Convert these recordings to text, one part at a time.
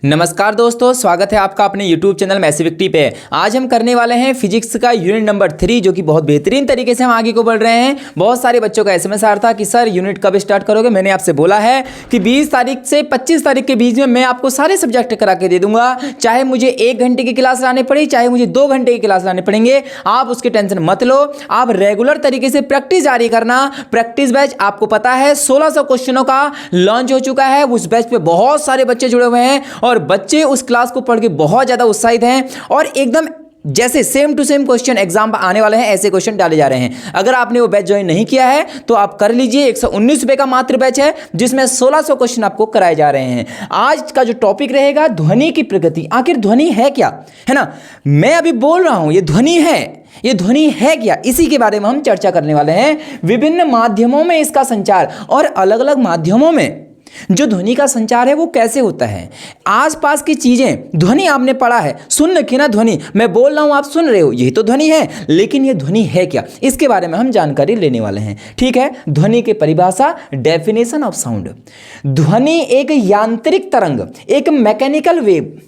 नमस्कार दोस्तों, स्वागत है आपका अपने YouTube चैनल मैसिविक्टी पे। आज हम करने वाले हैं फिजिक्स का यूनिट नंबर 3, जो कि बहुत बेहतरीन तरीके से हम आगे को बढ़ रहे हैं। बहुत सारे बच्चों का SMS आ रहा था कि सर यूनिट कब स्टार्ट करोगे। मैंने आपसे बोला है कि 20 तारीख से 25 तारीख के बीच में मैं आपको सारे सब्जेक्ट करा के दे दूंगा, चाहे मुझे 1 घंटे की क्लास लानी पड़ी, चाहे मुझे 2 घंटे की क्लास लाने पड़ेंगे। आप उसकी टेंशन मत लो, आप रेगुलर तरीके से प्रैक्टिस जारी करना। प्रैक्टिस बैच आपको पता है 1600 क्वेश्चनों का लॉन्च हो चुका है। उस बैच पे बहुत सारे बच्चे जुड़े हुए हैं और बच्चे उस क्लास को पढ़ के बहुत ज्यादा उत्साहित हैं और एकदम जैसे same to same question exam आने वाले हैं, ऐसे क्वेश्चन डाले जा रहे हैं। अगर आपने वो बैच ज्वाइन नहीं किया है तो आप कर लीजिए। 119 रुपए का मात्र बैच है, जिसमें 1600 क्वेश्चन आपको कराए जा रहे हैं। आज का जो टॉपिक रहेगा ध्वनि की प्रगति। आखिर ध्वनि है क्या, है ना। मैं अभी बोल रहा हूं ये ध्वनि है, ये ध्वनि है क्या, इसी के बारे में हम चर्चा करने वाले हैं। विभिन्न माध्यमों में इसका संचार और अलग अलग माध्यमों में जो ध्वनि का संचार है वो कैसे होता है। आसपास की चीजें, ध्वनि आपने पढ़ा है, सुन रखी ना ध्वनि, मैं बोल रहा हूं आप सुन रहे हो, यही तो ध्वनि है। लेकिन ये ध्वनि है क्या, इसके बारे में हम जानकारी लेने वाले हैं। ठीक है, ध्वनि की परिभाषा, डेफिनेशन ऑफ साउंड। ध्वनि एक यांत्रिक तरंग, एक मैकेनिकल वेव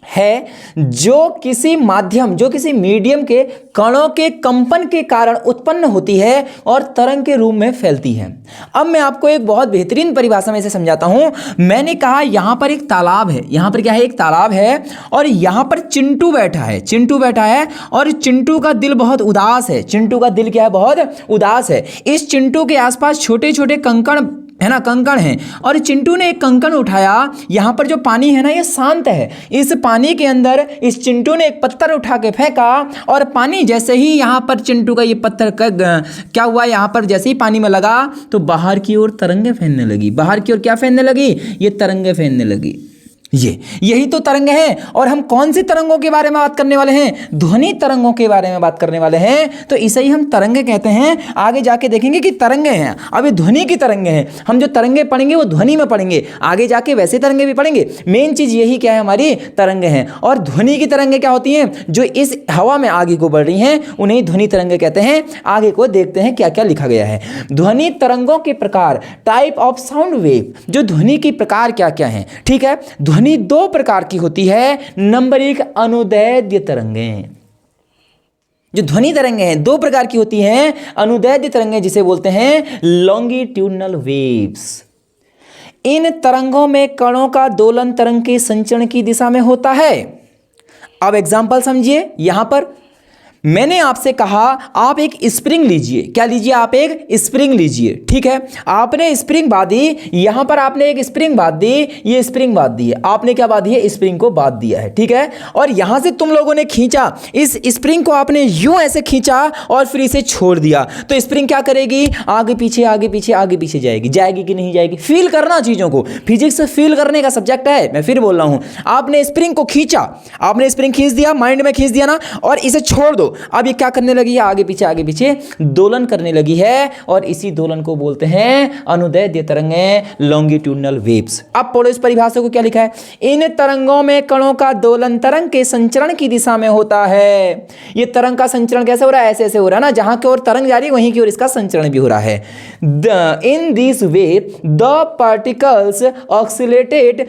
है जो किसी माध्यम, जो किसी मीडियम के कणों के कंपन के कारण उत्पन्न होती है और तरंग के रूप में फैलती है। अब मैं आपको एक बहुत बेहतरीन परिभाषा में इसे समझाता हूं। मैंने कहा यहां पर एक तालाब है, यहां पर क्या है, एक तालाब है और यहां पर चिंटू बैठा है, चिंटू बैठा है और चिंटू का दिल बहुत उदास है। चिंटू का दिल क्या है, बहुत उदास है। इस चिंटू के आसपास छोटे छोटे कंकड़ है ना, कंकड़ हैं और चिंटू ने एक कंकड़ उठाया। यहां पर जो पानी है ना ये शांत है। इस पानी के अंदर इस चिंटू ने एक पत्थर उठा के फेंका और पानी जैसे ही यहां पर चिंटू का ये पत्थर क्या हुआ, यहां पर जैसे ही पानी में लगा तो बाहर की ओर तरंगे फैलने लगी। बाहर की ओर क्या फैलने लगी, ये तरंगे फैलने लगी। यही तो तरंग है। और हम कौन सी तरंगों के बारे में बात करने वाले हैं, ध्वनि तरंगों के बारे में बात करने वाले हैं। तो इसे ही हम तरंगे कहते हैं। आगे जाके देखेंगे कि तरंगे हैं, अभी ध्वनि की तरंगे हैं। हम जो तरंगे पढ़ेंगे वो ध्वनि में पढ़ेंगे, आगे जाके वैसे तरंगे भी पढ़ेंगे। मेन चीज यही क्या है, हमारी तरंगे हैं। और ध्वनि की तरंगे क्या होती हैं, जो इस हवा में आगे को बढ़ रही हैं, उन्हें ध्वनि तरंगे कहते हैं। आगे को देखते हैं क्या क्या लिखा गया है। ध्वनि तरंगों के प्रकार, टाइप ऑफ साउंड वेव। जो ध्वनि की प्रकार क्या क्या है, ठीक है। ध्वनि 2 प्रकार की होती है। नंबर 1, अनुदैर्ध्य तरंगें। जो ध्वनि तरंगें हैं 2 प्रकार की होती हैं। अनुदैर्ध्य तरंगें जिसे बोलते हैं लॉन्गिट्यूडनल वेव्स। इन तरंगों में कणों का दोलन तरंग के संचरण की दिशा में होता है। अब एग्जांपल समझिए। यहां पर मैंने आपसे कहा आप एक स्प्रिंग लीजिए। क्या लीजिए, आप एक स्प्रिंग लीजिए। ठीक है, आपने स्प्रिंग बांधी, यहां पर आपने एक स्प्रिंग बांध दी, ये स्प्रिंग बांध दी है। आपने क्या बांधी है, स्प्रिंग को बांध दिया है। ठीक है, और यहां से तुम लोगों ने खींचा, इस स्प्रिंग को आपने यूं ऐसे खींचा और फिर इसे छोड़ दिया। तो स्प्रिंग क्या करेगी, आगे पीछे आगे पीछे आगे पीछे जाएगी। जाएगी कि नहीं जाएगी, फील करना चीजों को। फिजिक्स फील करने का सब्जेक्ट है। मैं फिर बोल रहा हूं, आपने स्प्रिंग को खींचा, आपने स्प्रिंग खींच दिया, माइंड में खींच दिया ना, और इसे छोड़ दो। अब ये क्या करने लगी है, आगे पीछे दोलन करने लगी है और इसी दोलन को बोलते हैं अनुदैर्ध्य तरंगें, लॉन्गिट्यूडनल वेव्स। अब पढ़ो इस परिभाषा को, क्या लिखा है। इन तरंगों में कणों का दोलन तरंग के संचरण की दिशा में होता है। ये तरंग का संचरण कैसे हो रहा है, ऐसे ऐसे हो रहा है ना, जहां की ओर तरंग जा रही है वहीं की ओर इसका संचरण भी हो रहा है। In this way the particles oscillated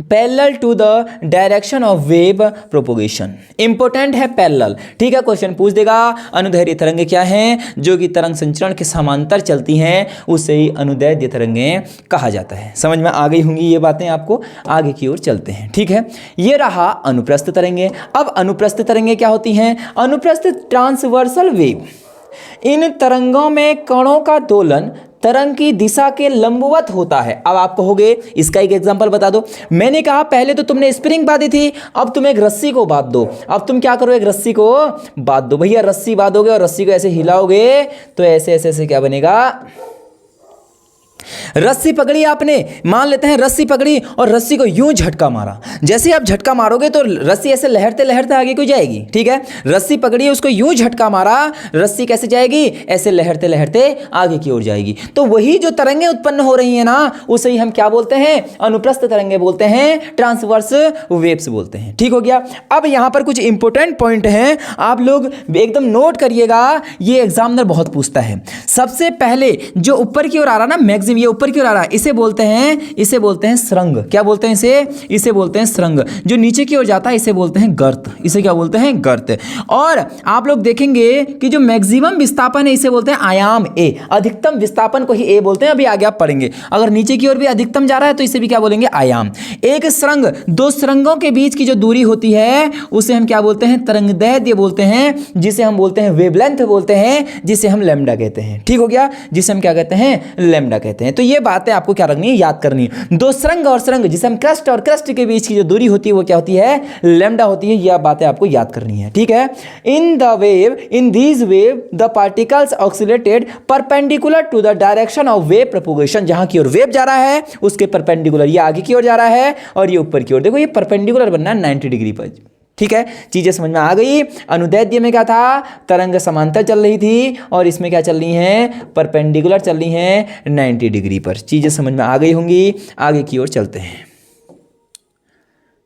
parallel to the direction of wave propagation. Important है पैरेलल। ठीक है, क्वेश्चन पूछ देगा अनुदैर्ध्य तरंगे क्या हैं, जो कि तरंग संचरण के समांतर चलती हैं, उसे ही अनुदैर्ध्य तरंगें कहा जाता है। समझ में आ गई होंगी ये बातें आपको। आगे की ओर चलते हैं। ठीक है, ये रहा अनुप्रस्थ तरंगे। अब अनुप्रस्थ तरंगे क्या होती हैं, अनुप्रस्थ ट्रांसवर्सल वेव। इन तरंगों में कणों का दोलन तरंग की दिशा के लंबवत होता है। अब आप कहोगे इसका एक एग्जांपल बता दो। मैंने कहा पहले तो तुमने स्प्रिंग बांधी थी, अब तुम एक रस्सी को बांध दो। अब तुम क्या करो, एक रस्सी को बांध दो। भैया रस्सी बांधोगे और रस्सी को ऐसे हिलाओगे तो ऐसे ऐसे ऐसे क्या बनेगा, रस्सी पकड़ी आपने, मान लेते हैं रस्सी पकड़ी और रस्सी को यूं झटका मारा। जैसे आप झटका मारोगे तो रस्सी ऐसे लहरते लहरते आगे को जाएगी। ठीक है, रस्सी पकड़ी, उसको यूं झटका मारा, रस्सी कैसे जाएगी, ऐसे लहरते लहरते आगे की ओर जाएगी। तो वही जो तरंगें उत्पन्न हो रही है ना, उसे ही हम क्या बोलते हैं, अनुप्रस्थ तरंगे बोलते हैं, ट्रांसवर्स वेव्स बोलते हैं। ठीक हो गया। अब यहां पर कुछ इंपॉर्टेंट पॉइंट हैं, आप लोग एकदम नोट करिएगा, ये एग्जामिनर बहुत पूछता है। सबसे पहले जो ऊपर की ओर आ रहा ना मैक्सिमम मैक्सिमम ये ऊपर की ओर आ रहा है, इसे बोलते हैं सुरंग। क्या बोलते हैं इसे बोलते हैं सुरंग। जो नीचे की ओर जाता है इसे बोलते हैं गर्त। इसे क्या बोलते हैं? गर्त। और आप लोग देखेंगे कि जो मैक्सिमम विस्थापन है इसे बोलते हैं आयाम ए। अधिकतम विस्थापन को ही ए बोलते हैं, अभी आगे आप पढ़ेंगे। अगर नीचे की ओर भी अधिकतम जा रहा है तो इसे भी क्या बोलेंगे? आयाम। एक सुरंग, दो सुरंगों के बीच की जो दूरी होती है उसे हम क्या बोलते हैं? तरंगदैर्ध्य बोलते हैं, जिसे हम बोलते हैं वेवलेंथ बोलते हैं, जिसे हम लैम्डा कहते हैं। ठीक हो गया? जिसे हम क्या कहते हैं? लैम्डा कहते हैं। तो ये बातें आपको क्या रखनी है? याद करनी है। दो सुरंग और सुरंग, जिसे हम क्रस्ट और क्रस्ट के बीच की जो दूरी होती है वो क्या होती है? लैम्डा होती है। यह बातें आपको याद करनी है। ठीक है? In this wave the particles oscillated perpendicular to the direction of wave propagation. जहां की ओर वेव जा रहा है उसके परपेंडिकुलर, ये आगे की ओर जा रहा है और ये ऊपर की ओर। देखो ये परपेंडिकुलर बनना है 90 डिग्री पर। ठीक है? चीजें समझ में आ गई। अनुदैर्ध्य में क्या था? तरंग समांतर चल रही थी और इसमें क्या चल रही है? परपेंडिकुलर चल रही है 90 डिग्री पर। चीजें समझ में आ गई होंगी। आगे की ओर चलते हैं।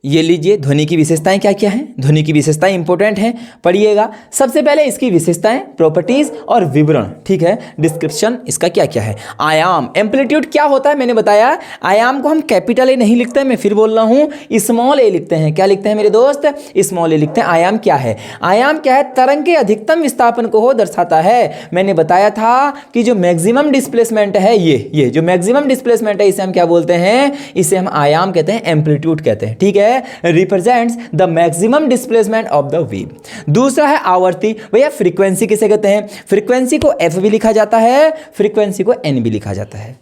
ये लीजिए, ध्वनि की विशेषताएं क्या क्या हैं? ध्वनि की विशेषताएं इंपॉर्टेंट हैं, पढ़िएगा। सबसे पहले इसकी विशेषताएं, प्रॉपर्टीज और विवरण। ठीक है? डिस्क्रिप्शन इसका क्या क्या है। आयाम, एम्पलीट्यूड क्या होता है मैंने बताया। आयाम को हम कैपिटल ए नहीं लिखते हैं, मैं फिर बोल रहा हूं, स्मॉल ए लिखते हैं। क्या लिखते हैं मेरे दोस्त? स्मॉल ए लिखते हैं। आयाम क्या है? आयाम क्या है? तरंग के अधिकतम विस्थापन को दर्शाता है। मैंने बताया था कि जो मैक्सिमम डिस्प्लेसमेंट है, ये जो मैक्सिमम डिस्प्लेसमेंट है इसे हम क्या बोलते हैं? इसे हम आयाम कहते हैं, एम्पलीट्यूड कहते हैं। ठीक है? Represents the maximum displacement of the wave. दूसरा है आवर्ती। भैया फ्रीक्वेंसी किसे कहते हैं? फ्रीक्वेंसी को एफ भी लिखा जाता है, फ्रीक्वेंसी को एन भी लिखा जाता है।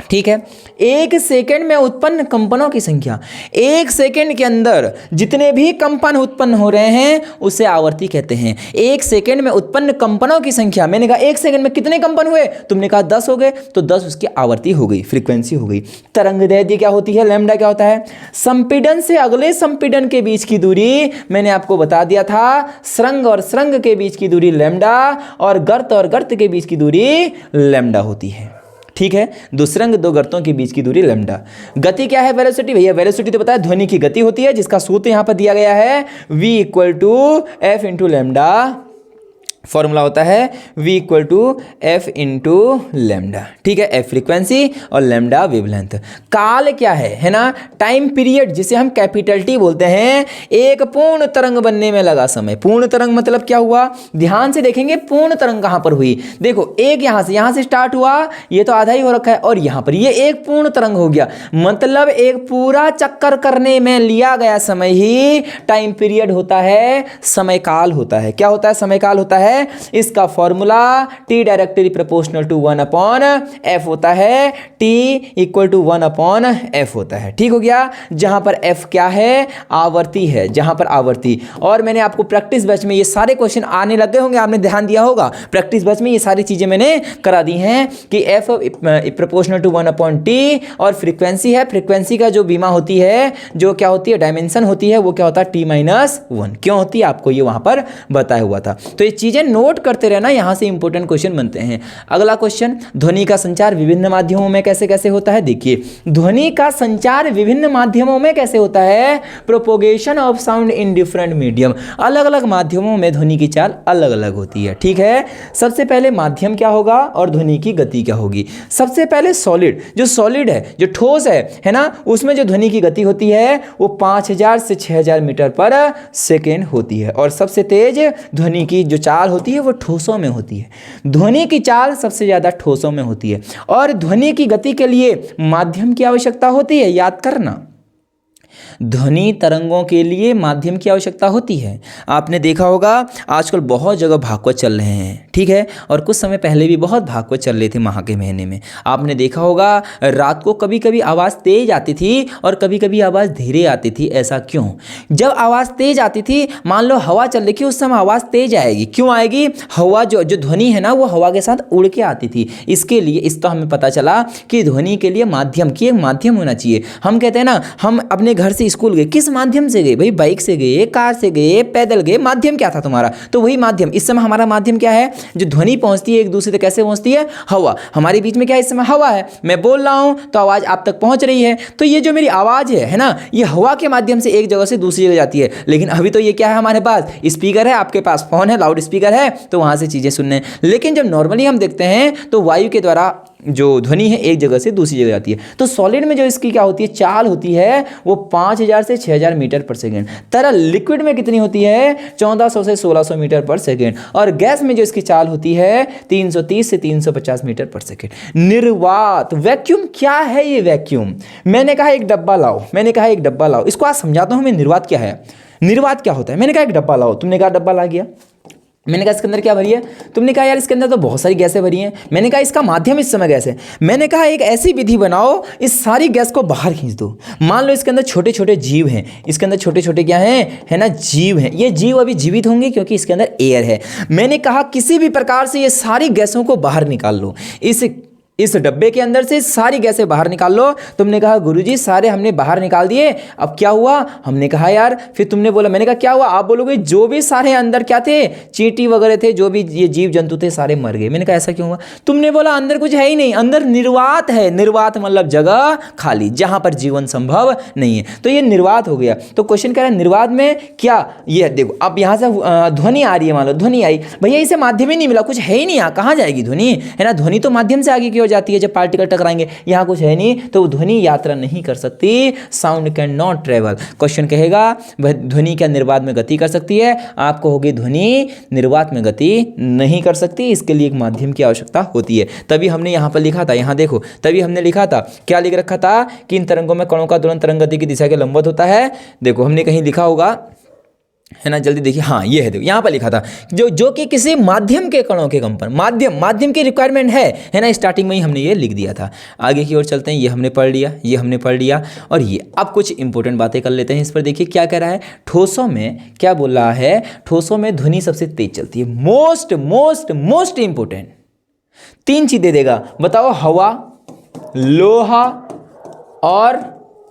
ठीक है? एक सेकंड में उत्पन्न कंपनों की संख्या, एक सेकंड के अंदर जितने भी कंपन उत्पन्न हो रहे हैं उसे आवर्ती कहते हैं। एक सेकंड में उत्पन्न कंपनों की संख्या, मैंने कहा एक सेकंड में कितने कंपन हुए? तुमने कहा 10 हो गए, तो 10 उसकी आवर्ती हो गई, फ्रीक्वेंसी हो गई। तरंगदैर्ध्य क्या होती है? लैम्डा क्या होता है? संपीड़न से अगले संपीड़न के बीच की दूरी, मैंने आपको बता दिया था, सुरंग और सुरंग के बीच की दूरी लैम्डा और गर्त के बीच की दूरी लैम्डा होती है। ठीक है? दो सुरंग दो गर्तों के बीच की दूरी लैम्डा। गति क्या है? वेलोसिटी। भैया वेलोसिटी तो पता है, ध्वनि की गति होती है, जिसका सूत्र यहां पर दिया गया है, v = f × लैम्डा। फॉर्मूला होता है v = f × लैम्डा। ठीक है? f फ्रीक्वेंसी और लैम्डा वेवलेंथ। काल क्या है ना? टाइम पीरियड, जिसे हम कैपिटल T बोलते हैं। एक पूर्ण तरंग बनने में लगा समय। पूर्ण तरंग मतलब क्या हुआ? ध्यान से देखेंगे पूर्ण तरंग कहां पर हुई। देखो एक यहां से स्टार्ट हुआ, ये तो आधा ही हो रखा है, और यहां पर ये एक पूर्ण तरंग हो गया। मतलब एक पूरा चक्कर करने में लिया गया समय ही टाइम पीरियड होता है, समय काल होता है। क्या होता है? समय काल होता है। इसका formula T directly proportional to 1/f होता है। T = 1/f होता है। ठीक हो गया? जहां पर f क्या है? आवर्ती है, जहां पर आवर्ती। और मैंने आपको प्रैक्टिस बैच में ये सारे क्वेश्चन आने लग गए होंगे, आपने ध्यान दिया होगा। प्रैक्टिस बैच में ये सारी चीजें मैंने करा दी हैं कि f प्रोपोर्शनल टू 1/t और फ्रीक्वेंसी है। फ्रीक्वेंसी का जो बीमा होती है, जो क्या होती है, डायमेंशन होती है, वो क्या होता है? T-1। क्यों होती है? आपको ये वहां पर बताया हुआ था। तो ये चीजें नोट करते रहना, यहां से इंपॉर्टेंट क्वेश्चन बनते हैं। अगला क्वेश्चन, ध्वनि का संचार विभिन्न माध्यमों में कैसे कैसे होता है? देखिए, ध्वनि का संचार विभिन्न माध्यमों में कैसे होता है? Propagation of sound in different medium. अलग अलग माध्यमों में ध्वनि की चाल अलग अलग होती है। ठीक है? सबसे पहले माध्यम क्या होगा और ध्वनि की गति क्या होगी। सबसे पहले सॉलिड, जो सॉलिड है, जो ठोस है ना, उसमें जो ध्वनि की गति होती है वो 5000 से 6000 मीटर पर सेकेंड होती है। और सबसे तेज ध्वनि की जो चाल होती है वो ठोसों में होती है। ध्वनि की चाल सबसे ज्यादा ठोसों में होती है। और ध्वनि की गति के लिए माध्यम की आवश्यकता होती है, याद करना। ध्वनि तरंगों के लिए माध्यम की आवश्यकता होती है। आपने देखा होगा आजकल बहुत जगह भागवत चल रहे हैं, ठीक है, और कुछ समय पहले भी बहुत भागवत चल रहे थे माह के महीने में। आपने देखा होगा रात को कभी कभी आवाज़ तेज आती थी और कभी कभी आवाज़ धीरे आती थी। ऐसा क्यों? जब आवाज़ तेज आती थी, मान लो हवा चल रही थी, उस समय आवाज़ तेज आएगी। क्यों आएगी? हवा जो ध्वनि है ना, वो हवा के साथ उड़ के आती थी। इसके लिए इस तो हमें पता चला कि ध्वनि के लिए माध्यम की एक माध्यम होना चाहिए। हम कहते हैं ना, हम अपने घर से स्कूल गए, किस माध्यम से गए भाई? बाइक से गए, कार से गए, पैदल गए। माध्यम क्या था तुम्हारा? तो वही माध्यम। इस समय हमारा माध्यम क्या है? जो ध्वनि पहुंचती है एक दूसरे तक कैसे पहुंचती है? हवा। हमारे बीच में क्या है? इस समय हवा है। मैं बोल रहा हूं तो आवाज आप तक पहुंच रही है। तो ये जो मेरी आवाज है ना, ये हवा के माध्यम से एक जगह से दूसरी जगह जाती है। लेकिन अभी तो ये क्या है, हमारे पास स्पीकर है, आपके पास फोन है, लाउड स्पीकर है, तो वहां से चीजें सुनने। लेकिन जब नॉर्मली हम देखते हैं तो वायु के द्वारा जो ध्वनि है एक जगह से दूसरी जगह जाती है। तो सॉलिड में जो इसकी क्या होती है, चाल होती है वो 5000 से 6000 मीटर पर सेकेंड। तरल लिक्विड में कितनी होती है, 1400 से 1600 मीटर पर सेकेंड। और गैस में जो इसकी चाल होती है 330 से 350 मीटर पर सेकेंड। निर्वात, वैक्यूम क्या है ये वैक्यूम? मैंने कहा एक डब्बा लाओ, मैंने कहा एक डब्बा लाओ, इसको आज समझाता हूं मैं निर्वात क्या है। निर्वात क्या होता है? मैंने कहा एक डब्बा लाओ, तुमने कहा डब्बा ला गया। मैंने कहा इसके अंदर क्या भरी है? तुमने कहा यार इसके अंदर तो बहुत सारी गैसें भरी हैं। मैंने कहा इसका माध्यम इस समय गैस है। मैंने कहा एक ऐसी विधि बनाओ, इस सारी गैस को बाहर खींच दो। मान लो इसके अंदर छोटे छोटे जीव हैं, इसके अंदर छोटे छोटे क्या हैं, है ना, जीव हैं। ये जीव अभी जीवित होंगे क्योंकि इसके अंदर एयर है। मैंने कहा किसी भी प्रकार से ये सारी गैसों को बाहर निकाल लो, इस डब्बे के अंदर से सारी गैसें बाहर निकाल लो। तुमने कहा गुरुजी सारे हमने बाहर निकाल दिए, अब क्या हुआ? हमने कहा यार, फिर तुमने बोला, मैंने कहा क्या हुआ? आप बोलोगे जो भी सारे अंदर क्या थे, चींटी वगैरह थे, जो भी ये जीव जंतु थे सारे मर गए। मैंने कहा ऐसा क्यों हुआ? तुमने बोला अंदर कुछ है ही नहीं, अंदर निर्वात है। निर्वात मतलब जगह खाली, जहां पर जीवन संभव नहीं है। तो ये निर्वात हो गया। तो क्वेश्चन कह रहा है निर्वात में क्या, ये देखो अब यहां से ध्वनि आ रही है, मान लो ध्वनि आई, भैया इसे माध्यम ही नहीं मिला, कुछ है ही नहीं, यहाँ कहाँ जाएगी ध्वनि, है ना। ध्वनि तो माध्यम से आगे की जाती है जब पार्टिकल टकराएंगे, यहां कुछ है नहीं, तो ध्वनि यात्रा नहीं कर सकती। Sound can not travel. Question कहेगा वह ध्वनि क्या निर्वात में गति कर सकती है? आपको होगी ध्वनि निर्वात में गति नहीं कर सकती, इसके लिए एक माध्यम की आवश्यकता होती है। तभी हमने यहां पर लिखा था, यहां देखो, तभी हमने लिखा था, क्या लिख रखा था कि इन तरंगों में कणों का दोलन तरंग गति की दिशा के लंबवत होता है। देखो हमने कहीं लिखा होगा, है ना, जल्दी देखिए, हाँ ये है, देखो यहाँ पर लिखा था जो कि किसी माध्यम के कणों के कंपन, माध्यम की रिक्वायरमेंट है ना, स्टार्टिंग में ही हमने ये लिख दिया था। आगे की ओर चलते हैं, ये हमने पढ़ लिया, ये हमने पढ़ लिया, और ये अब कुछ इंपॉर्टेंट बातें कर लेते हैं इस पर। देखिए क्या कह रहा है, ठोसों में क्या बोल रहा है, ठोसों में ध्वनि सबसे तेज चलती है। मोस्ट मोस्ट मोस्ट इंपॉर्टेंट 3 चीज दे देगा, बताओ, हवा, लोहा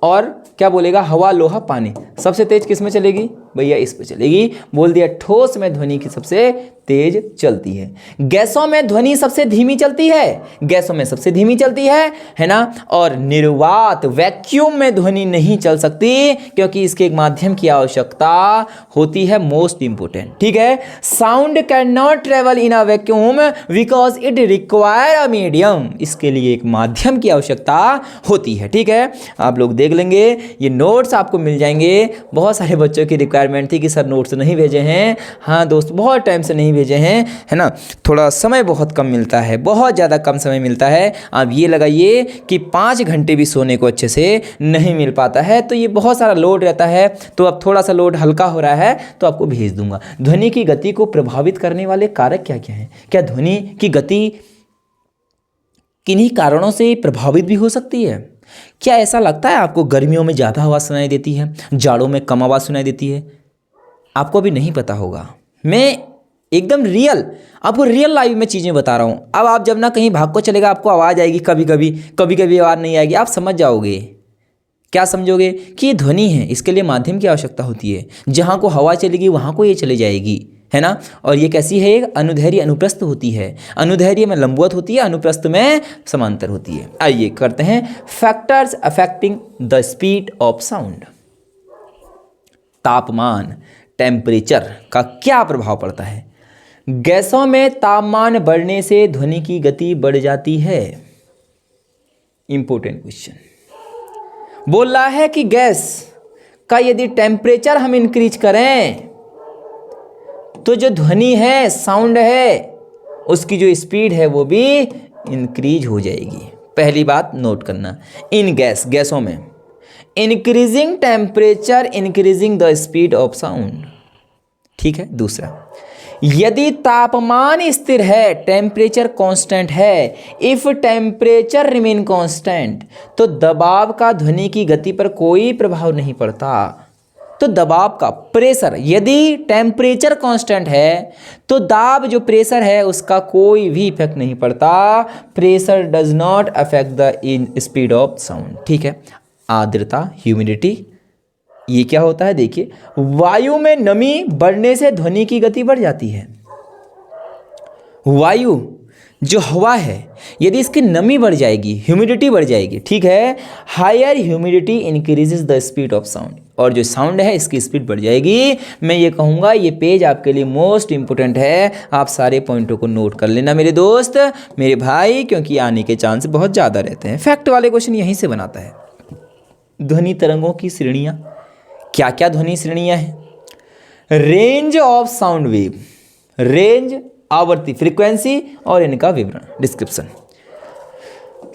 और क्या बोलेगा, हवा, लोहा, पानी। सबसे तेज किस में चलेगी भैया? इस पे चलेगी। बोल दिया ठोस में ध्वनि की सबसे तेज चलती है। गैसों में ध्वनि सबसे धीमी चलती है, गैसों में सबसे धीमी चलती है ना। और निर्वात वैक्यूम में ध्वनि नहीं चल सकती क्योंकि इसके एक माध्यम की आवश्यकता होती है, मोस्ट इंपोर्टेंट, ठीक है। Sound can not travel in a vacuum because it require a medium, इसके लिए एक माध्यम की आवश्यकता होती है, ठीक है। आप लोग देख लेंगे, ये नोट्स आपको मिल जाएंगे। बहुत सारे बच्चों की रिक्वायरमेंट थी कि सर नोट्स नहीं भेजे हैं। हाँ दोस्त, बहुत टाइम से नहीं भेजे हैं, है ना, थोड़ा समय बहुत कम मिलता है, बहुत ज़्यादा कम समय मिलता है। आप ये लगाइए कि 5 घंटे भी सोने को अच्छे से नहीं मिल पाता है, तो ये बहुत सारा लोड रहता है। तो अब थोड़ा सा लोड हल्का हो रहा है तो आपको भेज दूंगा। ध्वनि की गति को प्रभावित करने वाले कारक क्या क्या हैं? क्या ध्वनि की गति किन्हीं कारणों से प्रभावित भी हो सकती है? क्या ऐसा लगता है आपको गर्मियों में ज़्यादा आवाज़ सुनाई देती है, जाड़ों में कम आवाज़ सुनाई देती है? आपको भी नहीं पता होगा। मैं एकदम आपको रियल लाइफ में चीज़ें बता रहा हूँ। अब आप जब ना कहीं भाग को चलेगा, आपको आवाज़ आएगी, कभी कभी आवाज़ नहीं आएगी, आप समझ जाओगे। क्या समझोगे कि ये ध्वनि है, इसके लिए माध्यम की आवश्यकता होती है। जहाँ को हवा चलेगी वहाँ को ये चले जाएगी, है ना। और ये कैसी है? एक अनुदैर्घ्य अनुप्रस्थ होती है। अनुदैर्घ्य में लंबवत होती है, अनुप्रस्थ में समांतर होती है। आइए करते हैं factors affecting the speed of sound. तापमान, टेम्परेचर का क्या प्रभाव पड़ता है? गैसों में तापमान बढ़ने से ध्वनि की गति बढ़ जाती है। इंपॉर्टेंट क्वेश्चन बोल रहा है कि गैस का यदि टेम्परेचर हम इंक्रीज करें तो जो ध्वनि है, साउंड है, उसकी जो स्पीड है वो भी इंक्रीज हो जाएगी। पहली बात नोट करना, इन गैसों में increasing temperature increasing the speed of sound, ठीक है। दूसरा, यदि तापमान स्थिर है, टेम्परेचर कांस्टेंट है, इफ टेम्परेचर रिमेन कांस्टेंट, तो दबाव का ध्वनि की गति पर कोई प्रभाव नहीं पड़ता। तो दबाव का, प्रेशर, यदि टेम्परेचर कांस्टेंट है तो दाब जो प्रेशर है उसका कोई भी इफेक्ट नहीं पड़ता। Pressure does not affect the speed of sound, ठीक है। आर्द्रता, ह्यूमिडिटी, ये क्या होता है? देखिए, वायु में नमी बढ़ने से ध्वनि की गति बढ़ जाती है। वायु जो हवा है, यदि इसकी नमी बढ़ जाएगी, ह्यूमिडिटी बढ़ जाएगी, ठीक है, higher humidity increases the speed of sound. और जो साउंड है इसकी स्पीड बढ़ जाएगी। मैं ये कहूँगा ये पेज आपके लिए मोस्ट इंपॉर्टेंट है, आप सारे पॉइंटों को नोट कर लेना मेरे दोस्त, मेरे भाई, क्योंकि आने के चांस बहुत ज़्यादा रहते हैं। फैक्ट वाले क्वेश्चन यहीं से बनाता है। ध्वनि तरंगों की श्रेणियाँ, क्या क्या ध्वनि श्रेणियाँ हैं? Range of sound wave, range आवृत्ति फ्रीक्वेंसी और इनका विवरण डिस्क्रिप्शन।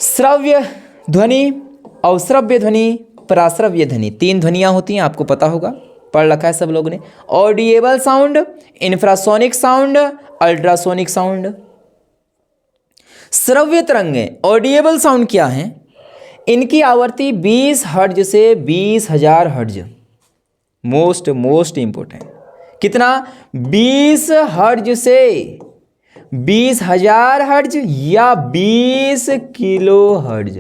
श्रव्य ध्वनि, अवश्रव्य ध्वनि, पराश्रव्य ध्वनि, 3 ध्वनियाँ होती हैं, आपको पता होगा, पढ़ रखा है सब लोगों ने। Audible sound, infrasonic sound, ultrasonic sound. श्रव्य तरंगें, ऑडिएबल साउंड क्या है? इनकी आवृत्ति 20 हर्ट्ज से 20,000 हर्ट्ज, मोस्ट इंपॉर्टेंट। कितना? 20 हर्ट्ज से 20,000 हर्ट्ज या 20 किलो हर्ट्ज,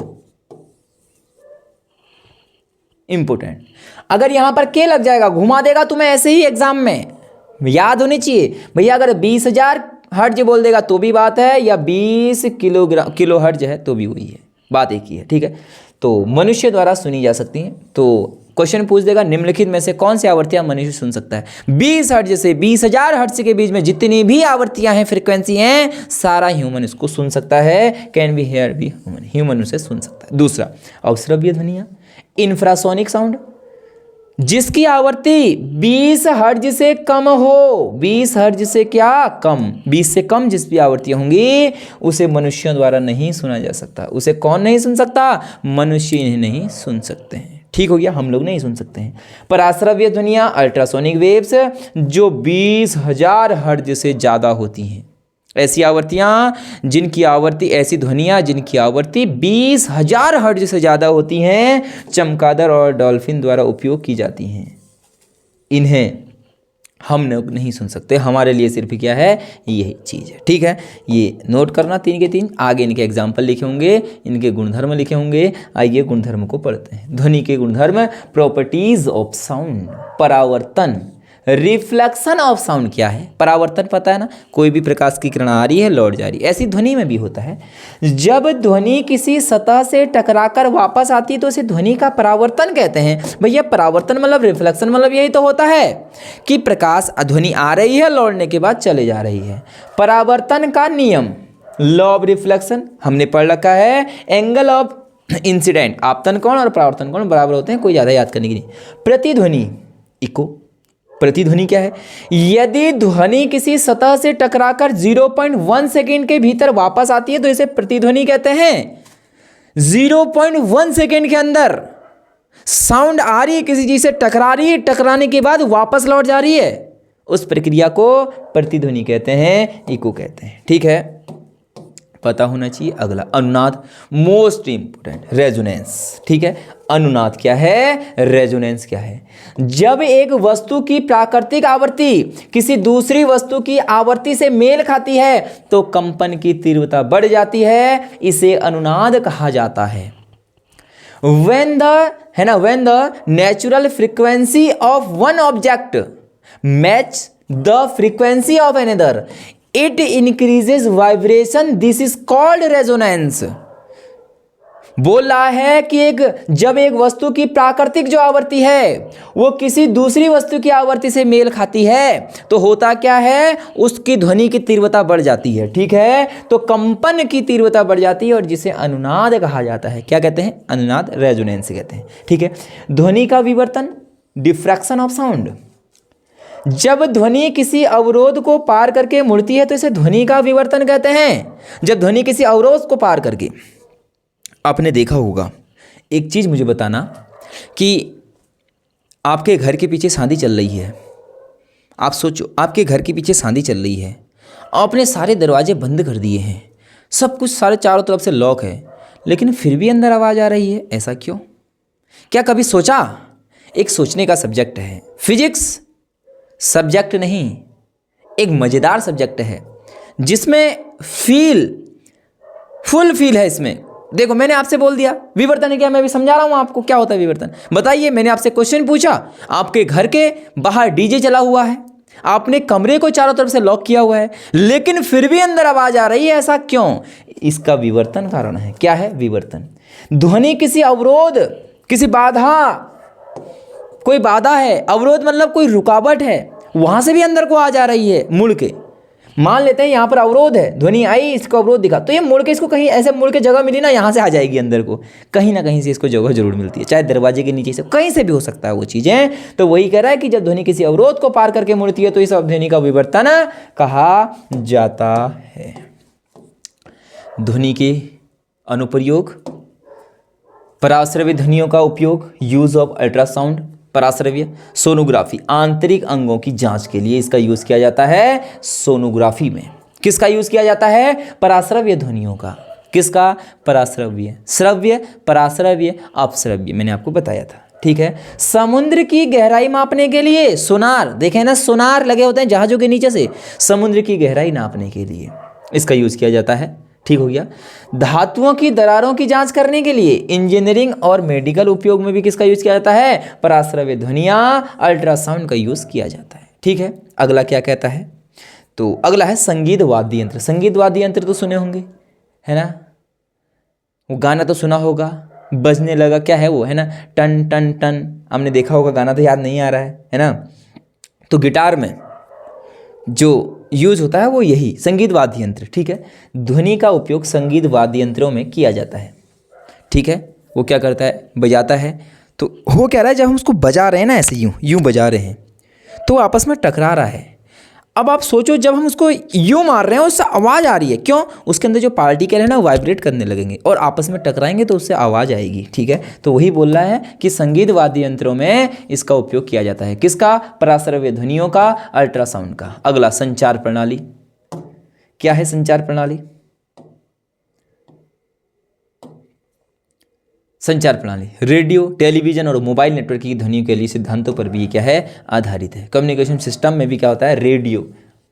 इंपॉर्टेंट। अगर यहां पर के लग जाएगा, घुमा देगा तुम्हें ऐसे ही एग्जाम में, याद होनी चाहिए भैया। अगर 20,000 हर्ट्ज बोल देगा तो भी बात है, या 20 किलो हर्ट्ज है तो भी वही है, बात एक ही है, ठीक है। तो मनुष्य द्वारा सुनी जा सकती हैं। तो क्वेश्चन पूछ देगा निम्नलिखित में से कौन सी आवृत्तियां मनुष्य सुन सकता है? 20 हर्ट्ज से 20,000 हर्ट्ज के बीच में जितनी भी आवृत्तियां हैं, फ्रीक्वेंसी हैं, सारा ह्यूमन इसको सुन सकता है। Can be here be human, human उसे सुन सकता है। दूसरा, अवश्रव्य ध्वनियां, इंफ्रासोनिक साउंड, जिसकी आवृत्ति 20 हर्ट्ज से कम हो, 20 हर्ट्ज से क्या कम, 20 से कम जिस भी आवृत्तियां होंगी उसे मनुष्यों द्वारा नहीं सुना जा सकता। उसे कौन नहीं सुन सकता? मनुष्य इन्हें नहीं सुन सकते हैं, ठीक हो गया, हम लोग नहीं सुन सकते हैं। पराश्रव्य ध्वनियाँ, अल्ट्रासोनिक वेव्स, जो 20,000 हर्ट्ज से ज़्यादा होती हैं, ऐसी आवृत्तियाँ जिनकी आवृत्ति, ऐसी ध्वनियाँ जिनकी आवृत्ति 20,000 हर्ट्ज से ज़्यादा होती हैं, चमगादड़ और डॉल्फिन द्वारा उपयोग की जाती हैं। इन्हें हम लोग नहीं सुन सकते, हमारे लिए सिर्फ क्या है, यही चीज़ है, ठीक है। ये नोट करना 3 के 3। आगे इनके एग्जाम्पल लिखे होंगे, इनके गुणधर्म लिखे होंगे। आइए गुणधर्म को पढ़ते हैं। ध्वनि के गुणधर्म, प्रॉपर्टीज ऑफ साउंड, परावर्तन, रिफ्लेक्शन ऑफ साउंड क्या है? परावर्तन पता है ना, कोई भी प्रकाश की किरण आ रही है, लौट जा रही है, ऐसी ध्वनि में भी होता है। जब ध्वनि किसी सतह से टकराकर वापस आती है तो उसे ध्वनि का परावर्तन कहते हैं। भैया परावर्तन मतलब, रिफ्लेक्शन मतलब यही तो होता है कि प्रकाश, ध्वनि आ रही है, लौटने के बाद चले जा रही है। परावर्तन का नियम, लॉ ऑफ रिफ्लेक्शन हमने पढ़ रखा है। एंगल ऑफ इंसिडेंट, आपतन कोण और परावर्तन कोण बराबर होते हैं, कोई ज़्यादा याद करने की नहीं। प्रतिध्वनि, इको, प्रतिध्वनि क्या है? यदि ध्वनि किसी सतह से टकराकर 0.1 सेकेंड के भीतर वापस आती है तो इसे प्रतिध्वनि कहते हैं। 0.1 सेकेंड के अंदर साउंड आ रही है, किसी चीज से टकरा रही है, टकराने के बाद वापस लौट जा रही है, उस प्रक्रिया को प्रतिध्वनि कहते हैं, इको कहते हैं, ठीक है, पता होना चाहिए। अगला, अनुनाद, मोस्ट इंपोर्टेंट, रेजोनेंस, ठीक है। अनुनाद क्या है? रेजोनेंस क्या है? जब एक वस्तु की प्राकृतिक आवृत्ति किसी दूसरी वस्तु की आवृत्ति से मेल खाती है तो कंपन की तीव्रता बढ़ जाती है, इसे अनुनाद कहा जाता है। when the natural frequency of one object match the frequency of another, it increases vibration, this is called resonance। बोल रहा है कि जब एक वस्तु की प्राकृतिक जो आवृत्ति है वो किसी दूसरी वस्तु की आवृत्ति से मेल खाती है तो होता क्या है, उसकी ध्वनि की तीव्रता बढ़ जाती है, ठीक है। तो कंपन की तीव्रता बढ़ जाती है और जिसे अनुनाद कहा जाता है। क्या कहते हैं? अनुनाद, रेजोनेंस कहते हैं, ठीक है। ध्वनि का विवर्तन, डिफ्रैक्शन ऑफ साउंड, जब ध्वनि किसी अवरोध को पार करके मुड़ती है तो इसे ध्वनि का विवर्तन कहते हैं। जब ध्वनि किसी अवरोध को पार करके, आपने देखा होगा, एक चीज़ मुझे बताना कि आपके घर के पीछे शादी चल रही है, आप सोचो आपके घर के पीछे शादी चल रही है, आपने सारे दरवाजे बंद कर दिए हैं, सब कुछ सारे चारों तरफ से लॉक है, लेकिन फिर भी अंदर आवाज़ आ रही है, ऐसा क्यों? क्या कभी सोचा? एक सोचने का सब्जेक्ट है। फिजिक्स सब्जेक्ट नहीं, एक मज़ेदार सब्जेक्ट है जिसमें फुल फील है इसमें। देखो मैंने आपसे बोल दिया विवर्तन है क्या, मैं भी समझा रहा हूं आपको क्या होता है विवर्तन। बताइए, मैंने आपसे क्वेश्चन पूछा, आपके घर के बाहर डीजे चला हुआ है, आपने कमरे को चारों तरफ से लॉक किया हुआ है, लेकिन फिर भी अंदर आवाज आ रही है, ऐसा क्यों? इसका विवर्तन कारण है। क्या है? विवर्तन। ध्वनि किसी अवरोध, किसी बाधा कोई बाधा है, अवरोध मतलब कोई रुकावट है, वहाँ से भी अंदर को आ जा रही है मुड़ के। मान लेते हैं यहाँ पर अवरोध है, ध्वनि आई, इसको अवरोध दिखा, तो ये मुड़ के इसको कहीं ऐसे मुड़ के जगह मिली ना, यहाँ से आ जाएगी अंदर को, कहीं ना कहीं से इसको जगह जरूर मिलती है, चाहे दरवाजे के नीचे से, कहीं से भी हो सकता है वो चीज़ें। तो वही कह रहा है कि जब ध्वनि किसी अवरोध को पार करके मुड़ती है तो इस ध्वनि का विवर्तन कहा जाता है। ध्वनि के अनुप्रयोग, पराश्रव्य ध्वनियों का उपयोग, यूज ऑफ अल्ट्रासाउंड, पराश्रव्य, सोनोग्राफी, आंतरिक अंगों की जांच के लिए इसका यूज किया जाता है सोनोग्राफी में। किसका यूज किया जाता है? पराश्रव्य ध्वनियों का। किसका? पराश्रव्य, श्रव्य, पराश्रव्य, अपश्रव्य, मैंने आपको बताया था। ठीक है। समुद्र की गहराई मापने के लिए सोनार, देखें ना सोनार लगे होते हैं जहाजों के नीचे से, समुद्र की गहराई नापने के लिए इसका यूज किया जाता है। ठीक हो गया। धातुओं की दरारों की जांच करने के लिए इंजीनियरिंग और मेडिकल उपयोग में भी किसका यूज किया जाता है? पराश्रव्य ध्वनियाँ, अल्ट्रासाउंड का यूज किया जाता है। ठीक है। अगला क्या कहता है? तो अगला है संगीत वाद्य यंत्र। संगीत वाद्य यंत्र तो सुने होंगे, है ना, वो गाना तो सुना होगा, बजने लगा, क्या है वो, है ना, टन टन टन, हमने देखा होगा, गाना तो याद नहीं आ रहा है ना। तो गिटार में जो यूज होता है वो यही संगीत वाद्य यंत्र। ठीक है। ध्वनि का उपयोग संगीत वाद्य यंत्रों में किया जाता है। ठीक है। वो क्या करता है? बजाता है। तो वो कह रहा है जब हम उसको बजा रहे हैं ना, ऐसे यूं बजा रहे हैं, तो आपस में टकरा रहा है। अब आप सोचो जब हम उसको यूं मार रहे हैं उससे आवाज़ आ रही है, क्यों? उसके अंदर जो पार्टिकल है ना वाइब्रेट करने लगेंगे और आपस में टकराएंगे तो उससे आवाज़ आएगी। ठीक है। तो वही बोल रहा है कि संगीत वाद्य यंत्रों में इसका उपयोग किया जाता है। किसका? पराश्रव्य ध्वनियों का, अल्ट्रासाउंड का। अगला संचार प्रणाली। क्या है संचार प्रणाली? संचार प्रणाली रेडियो, टेलीविजन और मोबाइल नेटवर्क की ध्वनियों के लिए सिद्धांतों पर भी ये क्या है? आधारित है। कम्युनिकेशन सिस्टम में भी क्या होता है? रेडियो,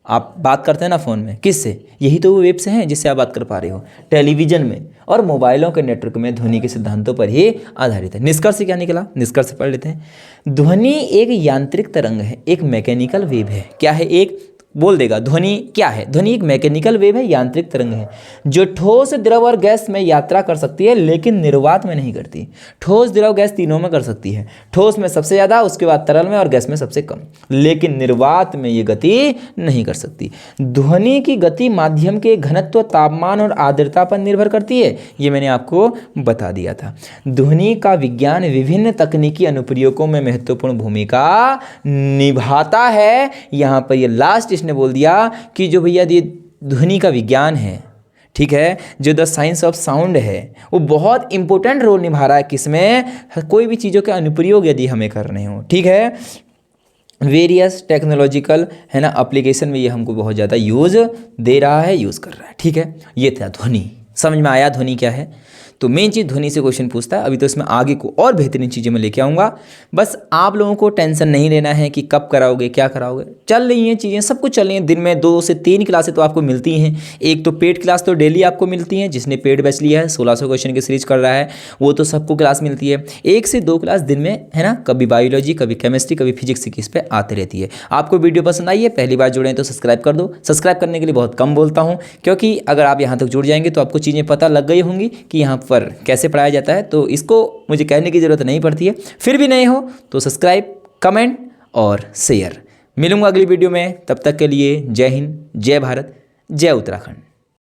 आप बात करते हैं ना फ़ोन में, किससे? यही तो वो वेब से हैं जिससे आप बात कर पा रहे हो। टेलीविजन में और मोबाइलों के नेटवर्क में ध्वनि के सिद्धांतों पर ही आधारित है। निष्कर्ष क्या निकला? निष्कर्ष पढ़ लेते हैं। ध्वनि एक यांत्रिक तरंग है, एक मैकेनिकल वेव है। क्या है? एक बोल देगा ध्वनि क्या है? ध्वनि एक मैकेनिकल वेव है, यांत्रिक तरंग है, जो ठोस, द्रव और गैस में यात्रा कर सकती है लेकिन निर्वात में नहीं करती। ठोस, द्रव, गैस तीनों में कर सकती है। ठोस में सबसे ज़्यादा, उसके बाद तरल में और गैस में सबसे कम, लेकिन निर्वात में ये गति नहीं कर सकती। ध्वनि की गति माध्यम के घनत्व, तापमान और आर्द्रता पर निर्भर करती है, ये मैंने आपको बता दिया था। ध्वनि का विज्ञान विभिन्न तकनीकी अनुप्रयोगों में महत्वपूर्ण भूमिका निभाता है। यहाँ पर ये लास्ट ने बोल दिया कि जो भैया ये ध्वनि का विज्ञान है, ठीक है, जो द साइंस ऑफ साउंड है, वो बहुत इंपॉर्टेंट रोल निभा रहा है। किसमें? कोई भी चीज़ों के अनुप्रयोग यदि हमें करने हो। ठीक है। वेरियस टेक्नोलॉजिकल, है ना, एप्लीकेशन में ये हमको बहुत ज़्यादा यूज़ दे रहा है, यूज़ कर रहा है। ठीक है। ये था ध्वनि। समझ में आया ध्वनि क्या है? तो मेन चीज़ ध्वनि से क्वेश्चन पूछता है। अभी तो इसमें आगे को और बेहतरीन चीज़ें मैं लेके आऊँगा। बस आप लोगों को टेंशन नहीं लेना है कि कब कराओगे, क्या कराओगे। चल रही हैं चीज़ें, सब कुछ चल रही हैं। दिन में 2 से 3 क्लासें तो आपको मिलती हैं। एक तो पेड क्लास तो डेली आपको मिलती हैं, जिसने पेड बैच लिया है 1600 क्वेश्चन की सीरीज कर रहा है वो तो सबको क्लास मिलती है। 1 से 2 क्लास दिन में, है ना, कभी बायोलॉजी, कभी केमिस्ट्री, कभी फिजिक्स की, इस पर आती रहती है। आपको वीडियो पसंद आई है, पहली बार जुड़े हैं तो सब्सक्राइब कर दो। सब्सक्राइब करने के लिए बहुत कम बोलता हूँ, क्योंकि अगर आप यहाँ तक जुड़ जाएंगे तो आपको चीज़ें पता लग गई होंगी कि यहाँ पर कैसे पढ़ाया जाता है, तो इसको मुझे कहने की ज़रूरत नहीं पड़ती है। फिर भी नहीं हो तो सब्सक्राइब, कमेंट और शेयर। मिलूंगा अगली वीडियो में, तब तक के लिए जय हिंद, जय भारत, जय उत्तराखंड।